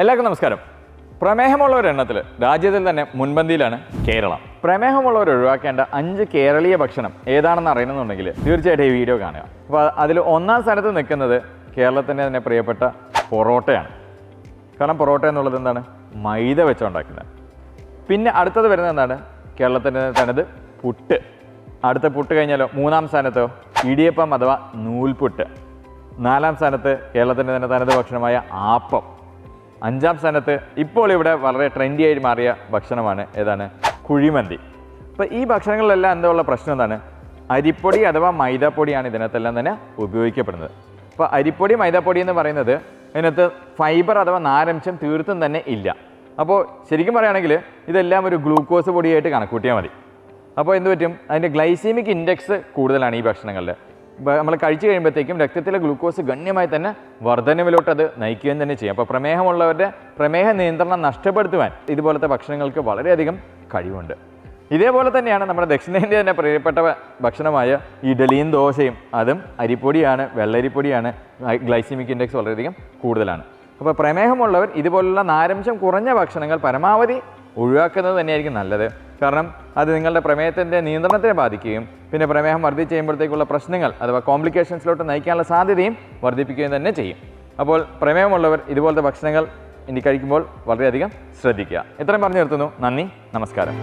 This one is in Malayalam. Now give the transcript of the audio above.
എല്ലാവർക്കും നമസ്കാരം. പ്രമേഹമുള്ളവരുടെ എണ്ണത്തിൽ രാജ്യത്തിൽ തന്നെ മുൻപന്തിയിലാണ് കേരളം. പ്രമേഹമുള്ളവർ ഒഴിവാക്കേണ്ട 5 കേരളീയ ഭക്ഷണം ഏതാണെന്ന് അറിയണമെന്നുണ്ടെങ്കിൽ തീർച്ചയായിട്ടും ഈ വീഡിയോ കാണുക. അപ്പോൾ അതിൽ ഒന്നാം സ്ഥാനത്ത് നിൽക്കുന്നത് കേരളത്തിൻ്റെ തന്നെ പ്രിയപ്പെട്ട പൊറോട്ടയാണ്. കാരണം പൊറോട്ട എന്നുള്ളത് എന്താണ്? മൈദ വെച്ചുണ്ടാക്കുന്നത്. പിന്നെ അടുത്തത് വരുന്നത് എന്താണ്? കേരളത്തിൻ്റെ തനത് പുട്ട്. അടുത്ത പുട്ട് കഴിഞ്ഞാലോ മൂന്നാം സ്ഥാനത്തോ ഇടിയപ്പം അഥവാ നൂൽപുട്ട്. 4ാം സ്ഥാനത്ത് കേരളത്തിൻ്റെ തന്നെ തനത് ഭക്ഷണമായ ആപ്പം. 5ാം സ്ഥാനത്ത് ഇപ്പോൾ ഇവിടെ വളരെ ട്രെൻഡി ആയി മാറിയ ഭക്ഷണമാണ് ഏതാണ്? കുഴിമന്തി. അപ്പോൾ ഈ ഭക്ഷണങ്ങളിലെല്ലാം എന്താ ഉള്ള പ്രശ്നം എന്താണ്? അരിപ്പൊടി അഥവാ മൈദാപ്പൊടിയാണ് ഇതിനകത്തെല്ലാം തന്നെ ഉപയോഗിക്കപ്പെടുന്നത്. അപ്പോൾ അരിപ്പൊടി മൈദാപ്പൊടി എന്ന് പറയുന്നത് ഇതിനകത്ത് ഫൈബർ അഥവാ നാരംശം തീർത്തും തന്നെ ഇല്ല. അപ്പോൾ ശരിക്കും പറയുകയാണെങ്കിൽ ഇതെല്ലാം ഒരു ഗ്ലൂക്കോസ് പൊടിയായിട്ട് കണക്കൂട്ടിയാൽ മതി. അപ്പോൾ എന്ത് പറ്റും? അതിൻ്റെ ഗ്ലൈസീമിക് ഇൻഡെക്സ് കൂടുതലാണ് ഈ ഭക്ഷണങ്ങളിൽ. നമ്മൾ കഴിച്ചു കഴിയുമ്പോഴത്തേക്കും രക്തത്തിലെ ഗ്ലൂക്കോസ് ഗണ്യമായി തന്നെ വർധനവിലോട്ട് അത് നയിക്കുകയും തന്നെ ചെയ്യും. അപ്പോൾ പ്രമേഹമുള്ളവരുടെ പ്രമേഹ നിയന്ത്രണം നഷ്ടപ്പെടുത്തുവാൻ ഇതുപോലത്തെ ഭക്ഷണങ്ങൾക്ക് വളരെയധികം കഴിവുണ്ട്. ഇതേപോലെ തന്നെയാണ് നമ്മുടെ ദക്ഷിണേന്ത്യ തന്നെ പ്രിയപ്പെട്ട ഭക്ഷണമായ ഇഡലിയും ദോശയും. അതും അരിപ്പൊടിയാണ്, വെള്ളരിപ്പൊടിയാണ്. ഗ്ലൈസീമിക് ഇൻഡെക്സ് വളരെയധികം കൂടുതലാണ്. അപ്പോൾ പ്രമേഹമുള്ളവർ ഇതുപോലുള്ള നാരംശം കുറഞ്ഞ ഭക്ഷണങ്ങൾ പരമാവധി ഒഴിവാക്കുന്നത് തന്നെയായിരിക്കും നല്ലത്. കാരണം അത് നിങ്ങളുടെ പ്രമേഹത്തിൻ്റെ നിയന്ത്രണത്തെ ബാധിക്കുകയും പിന്നെ പ്രമേഹം വർദ്ധിച്ച് കഴിയുമ്പോഴത്തേക്കുള്ള പ്രശ്നങ്ങൾ അഥവാ കോംപ്ലിക്കേഷൻസിലോട്ട് നയിക്കാനുള്ള സാധ്യതയും വർദ്ധിപ്പിക്കുകയും തന്നെ ചെയ്യും. അപ്പോൾ പ്രമേഹമുള്ളവർ ഇതുപോലത്തെ ഭക്ഷണങ്ങൾ ഇനി കഴിക്കുമ്പോൾ വളരെയധികം ശ്രദ്ധിക്കുക. ഇത്രയും പറഞ്ഞു നിർത്തുന്നു. നന്ദി, നമസ്കാരം.